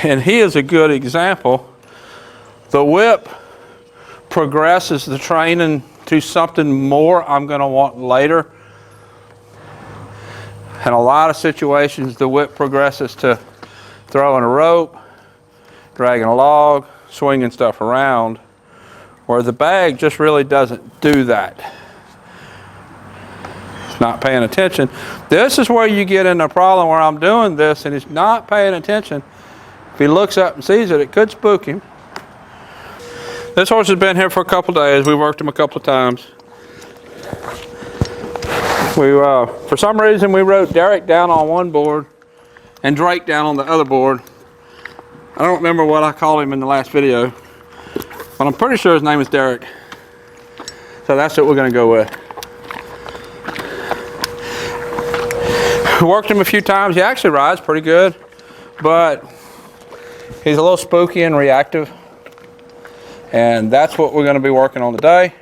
And he is a good example. The whip progresses the training to something more I'm going to want later. In a lot of situations, the whip progresses to throwing a rope, dragging a log, swinging stuff around, where the bag just really doesn't do that. It's not paying attention. This is where you get in a problem where I'm doing this and he's not paying attention. If he looks up and sees it, it could spook him. This horse has been here for a couple days. We worked him a couple of times. For some reason, we wrote Derek down on one board and Drake down on the other board. I don't remember what I called him in the last video, but I'm pretty sure his name is Derek. So that's what we're going to go with. We worked him a few times. He actually rides pretty good, but he's a little spooky and reactive. And that's what we're going to be working on today,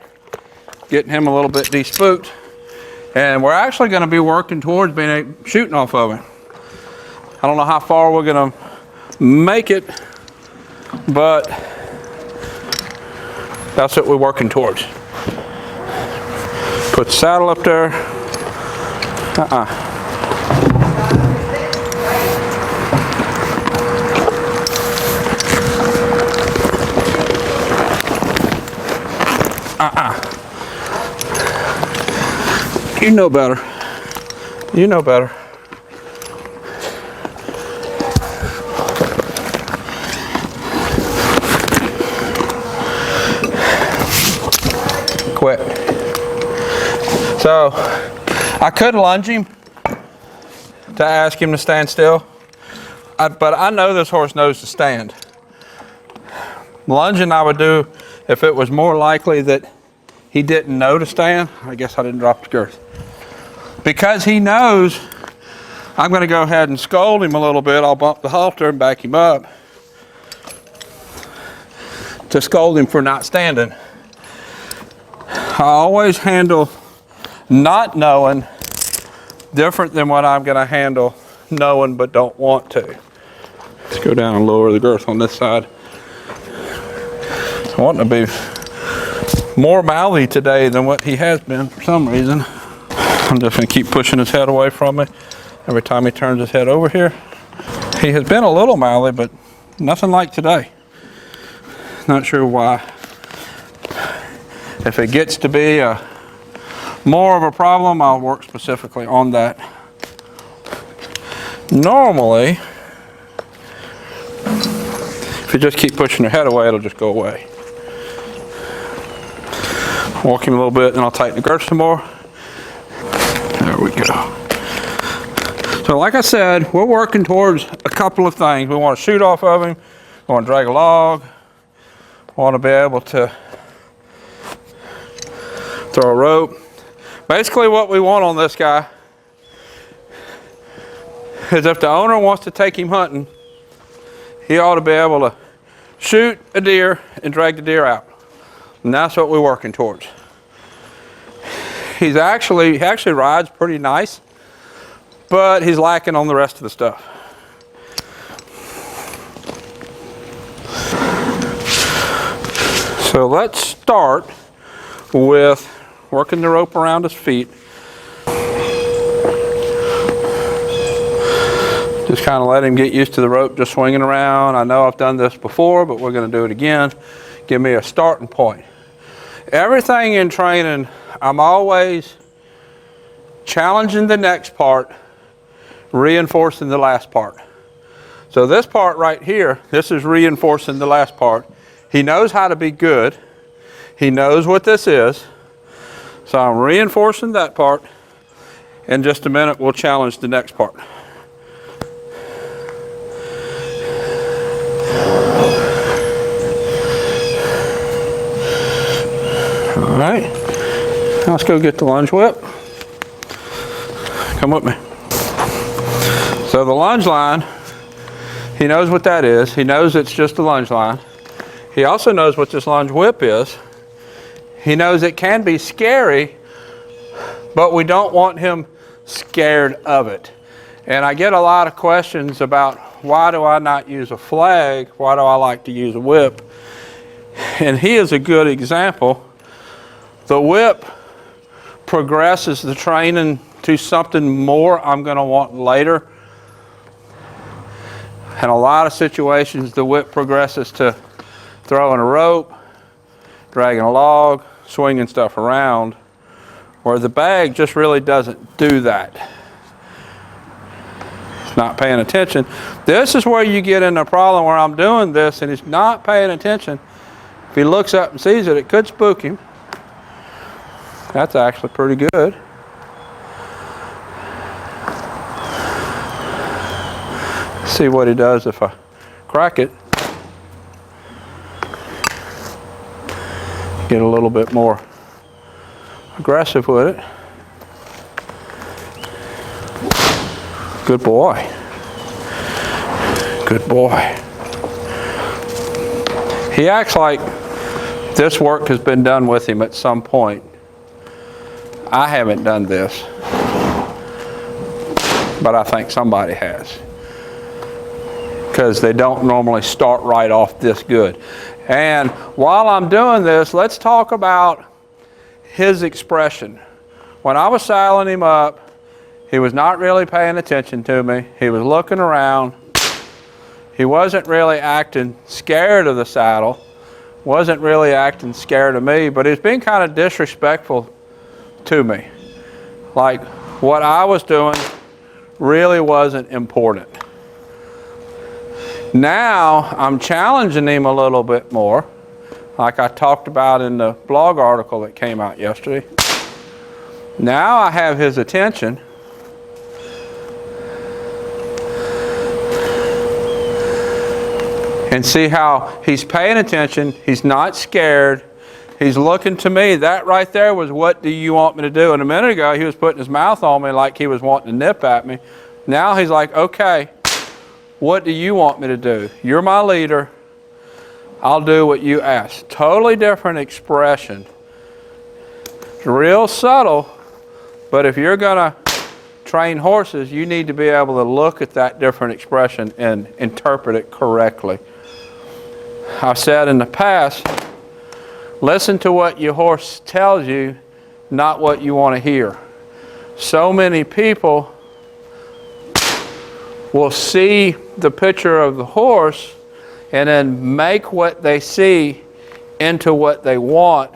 getting him a little bit de-spooked. And we're actually going to be working towards shooting off of him. I don't know how far we're going to make it, but that's what we're working towards. Put the saddle up there. You know better. You know better. Quit. So, I could lunge him to ask him to stand still, but I know this horse knows to stand. Lunging I would do if it was more likely that he didn't know to stand. I guess I didn't drop the girth. Because he knows I'm going to go ahead and scold him a little bit. I'll bump the halter and back him up to scold him for not standing. I always handle not knowing different than what I'm going to handle knowing but don't want to. Let's go down and lower the girth on this side. I want to be more mouthy today than what he has been for some reason. I'm just going to keep pushing his head away from me every time he turns his head over here. He has been a little mouthy, but nothing like today. Not sure why. If it gets to be more of a problem, I'll work specifically on that. Normally, if you just keep pushing your head away, it'll just go away. Walk him a little bit, and I'll tighten the girth some more. There we go. So like I said, we're working towards a couple of things. We want to shoot off of him. We want to drag a log. We want to be able to throw a rope. Basically what we want on this guy is if the owner wants to take him hunting, he ought to be able to shoot a deer and drag the deer out. And that's what we're working towards. He actually rides pretty nice, but he's lacking on the rest of the stuff. So let's start with working the rope around his feet. Just kind of let him get used to the rope just swinging around. I know I've done this before, but we're going to do it again. Give me a starting point. Everything in training, I'm always challenging the next part, reinforcing the last part. So this part right here, this is reinforcing the last part. He knows how to be good. He knows what this is. So I'm reinforcing that part. In just a minute, we'll challenge the next part. All right, now let's go get the lunge whip. Come with me. So the lunge line, he knows what that is. He knows it's just a lunge line. He also knows what this lunge whip is. He knows it can be scary, but we don't want him scared of it. And I get a lot of questions about why do I not use a flag? Why do I like to use a whip? And he is a good example. The whip progresses the training to something more I'm going to want later. In a lot of situations, the whip progresses to throwing a rope, dragging a log, swinging stuff around, where the bag just really doesn't do that. It's not paying attention. This is where you get in a problem where I'm doing this and he's not paying attention. If he looks up and sees it, it could spook him. That's actually pretty good. See what he does if I crack it. Get a little bit more aggressive with it. Good boy. Good boy. He acts like this work has been done with him at some point. I haven't done this, but I think somebody has, because they don't normally start right off this good. And while I'm doing this, let's talk about his expression. When I was saddling him up, he was not really paying attention to me. He was looking around. He wasn't really acting scared of the saddle, wasn't really acting scared of me, but he was being kind of disrespectful to me. Like what I was doing really wasn't important. Now I'm challenging him a little bit more, like I talked about in the blog article that came out yesterday. Now I have his attention. And see how he's paying attention, he's not scared, he's looking to me. That right there was, what do you want me to do? And a minute ago he was putting his mouth on me like he was wanting to nip at me. Now he's like, okay, what do you want me to do? You're my leader. I'll do what you ask. Totally different expression. Real subtle, but if you're going to train horses, you need to be able to look at that different expression and interpret it correctly. I've said in the past, listen to what your horse tells you, not what you want to hear. So many people will see the picture of the horse and then make what they see into what they want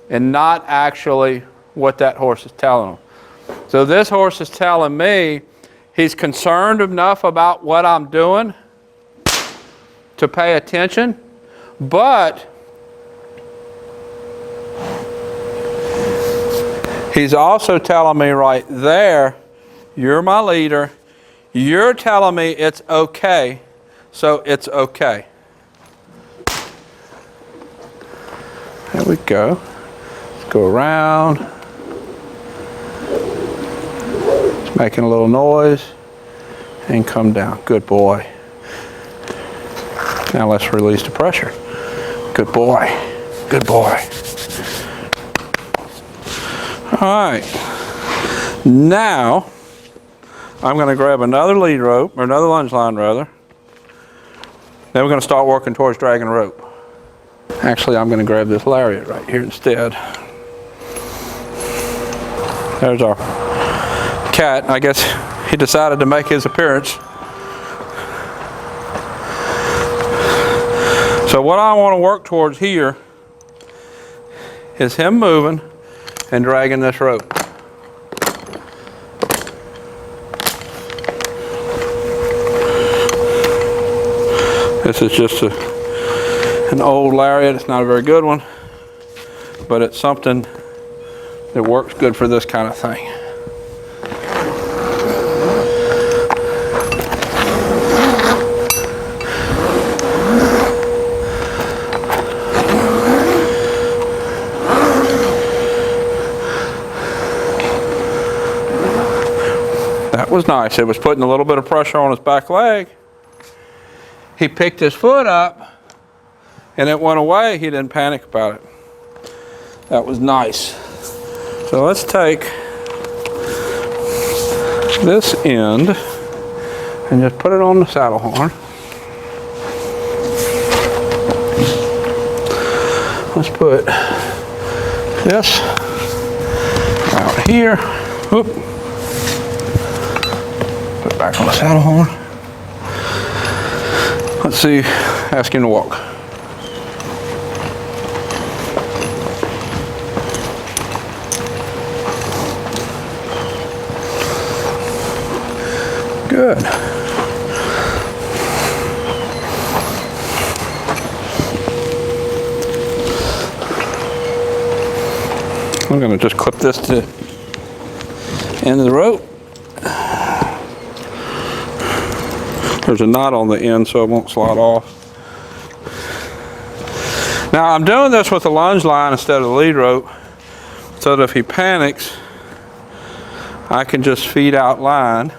and not actually what that horse is telling them. So this horse is telling me he's concerned enough about what I'm doing to pay attention, but he's also telling me right there, you're my leader, you're telling me it's okay, so it's okay. There we go. Let's go around. It's making a little noise and come down. Good boy. Now let's release the pressure. Good boy. Good boy. All right. Now I'm going to grab another lead rope, or another lunge line rather. Then we're going to start working towards dragging a rope. Actually, I'm going to grab this lariat right here instead. There's our cat. I guess he decided to make his appearance. So what I want to work towards here is him moving and dragging this rope. This is just an old lariat. It's not a very good one, but it's something that works good for this kind of thing. That was nice. It was putting a little bit of pressure on his back leg. He picked his foot up and it went away. He didn't panic about it. That was nice. So let's take this end and just put it on the saddle horn. Let's put this out here. Whoop. Put it back on the saddle horn. Let's see, ask him to walk. Good. I'm going to just clip this to the end of the rope. There's a knot on the end so it won't slide off. Now I'm doing this with a lunge line instead of the lead rope so that if he panics, I can just feed out line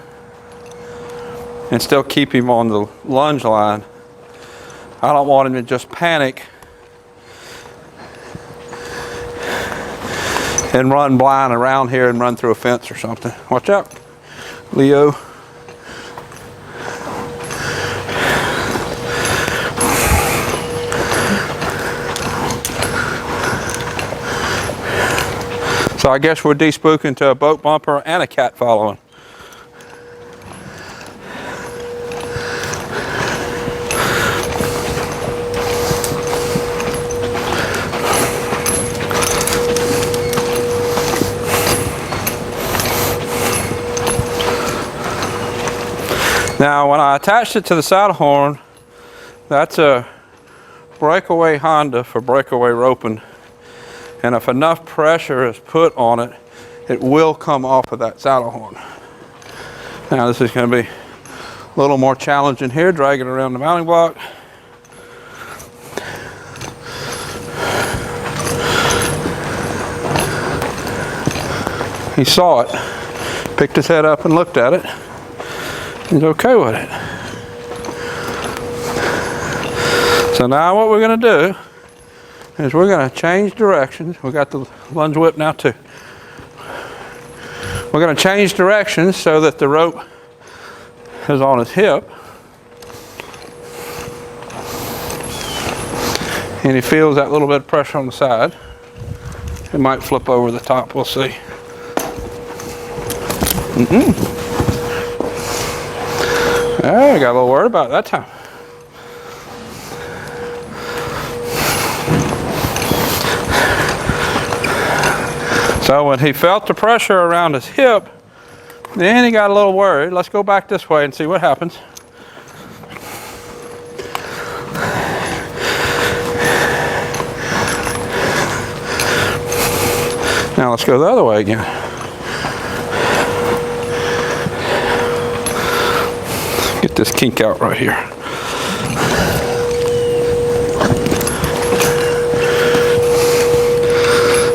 and still keep him on the lunge line. I don't want him to just panic and run blind around here and run through a fence or something. Watch out, Leo. So I guess we're de-spooking to a boat bumper and a cat following. Now when I attached it to the saddle horn, that's a breakaway Honda for breakaway roping. And if enough pressure is put on it, it will come off of that saddle horn. Now this is going to be a little more challenging here, dragging around the mounting block. He saw it, picked his head up and looked at it. He's okay with it. So now what we're going to do is we're going to change directions. We got the lunge whip now too. We're going to change directions so that the rope is on his hip. And he feels that little bit of pressure on the side. It might flip over the top, we'll see. Oh, I got a little worried about it that time. So when he felt the pressure around his hip, then he got a little worried. Let's go back this way and see what happens. Now let's go the other way again. Get this kink out right here.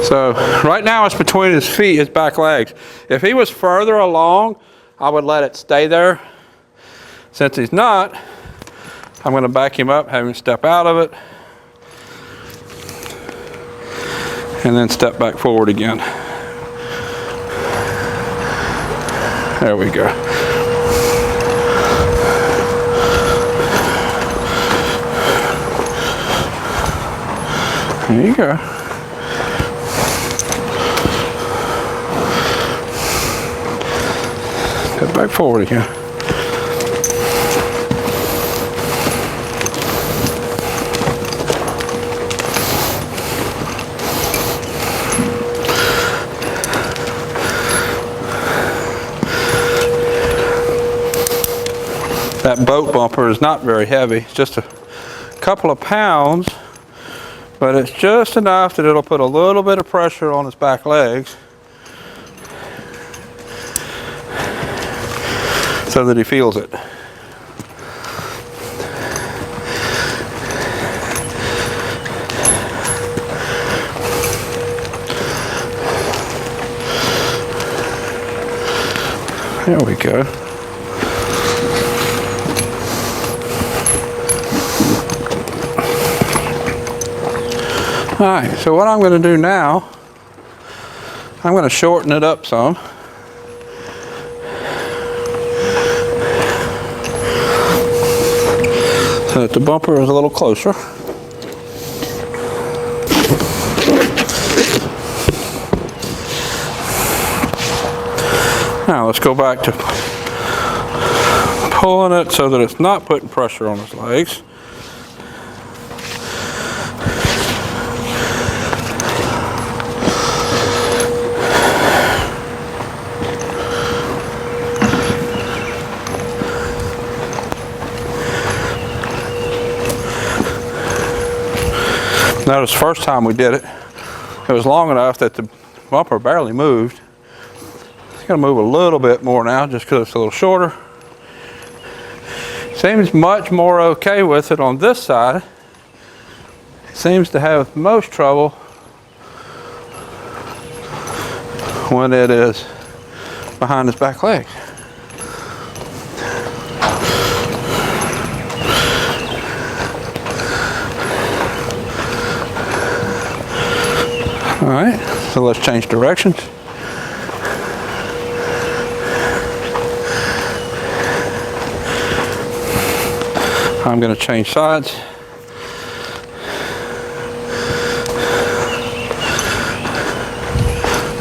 So right now it's between his feet, his back legs. If he was further along, I would let it stay there. Since he's not, I'm going to back him up, have him step out of it, and then step back forward again. There we go. There you go. Step back forward again. That boat bumper is not very heavy. It's just a couple of pounds. But it's just enough that it'll put a little bit of pressure on his back legs so that he feels it. There we go. All right, so what I'm going to do now, I'm going to shorten it up some. so that the bumper is a little closer. Now let's go back to pulling it so that it's not putting pressure on his legs. Notice the first time we did it, it was long enough that the bumper barely moved. It's going to move a little bit more now just because it's a little shorter. Seems much more okay with it on this side. Seems to have most trouble when it is behind his back leg. All right, so let's change directions. I'm going to change sides.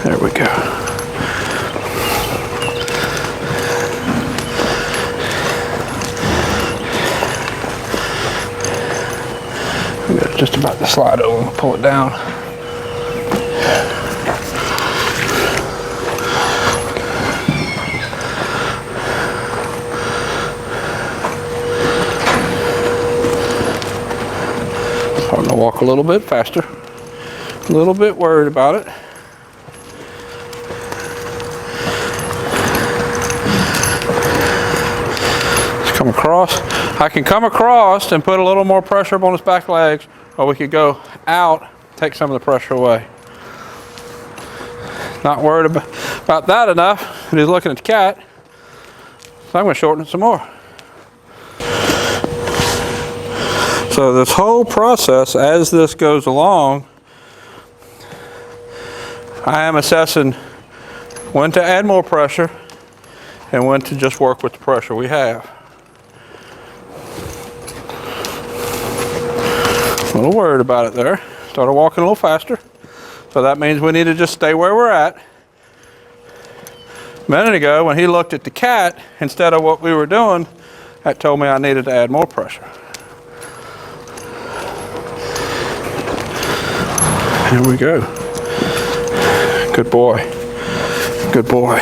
There we go. I'm just about to slide over and pull it down. I'm going to walk a little bit faster. A little bit worried about it. Let's come across. I can come across and put a little more pressure up on his back legs, or we could go out, take some of the pressure away. Not worried about that enough. And he's looking at the cat. So I'm going to shorten it some more. So this whole process, as this goes along, I am assessing when to add more pressure and when to just work with the pressure we have. A little worried about it there. Started walking a little faster. So that means we need to just stay where we're at. A minute ago, when he looked at the cat, instead of what we were doing, that told me I needed to add more pressure. Here we go. Good boy. Good boy.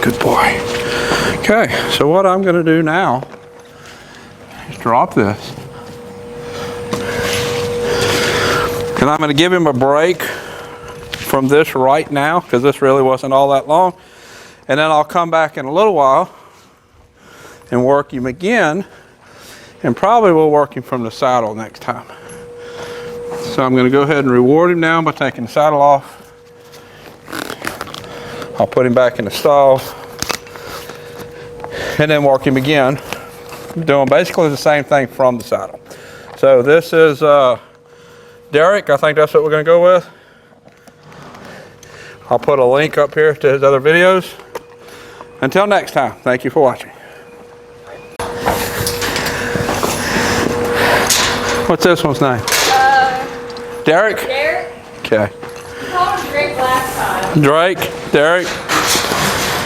Good boy. Okay, so what I'm going to do now is drop this. And I'm going to give him a break from this right now because this really wasn't all that long. And then I'll come back in a little while and work him again. And probably we'll work him from the saddle next time. So I'm going to go ahead and reward him now by taking the saddle off. I'll put him back in the stall and then work him again, doing basically the same thing from the saddle. So this is Derek. I think that's what we're going to go with. I'll put a link up here to his other videos. Until next time, thank you for watching. What's this one's name? Derek? Derek? Okay. You called him Drake last time. Drake, Derek.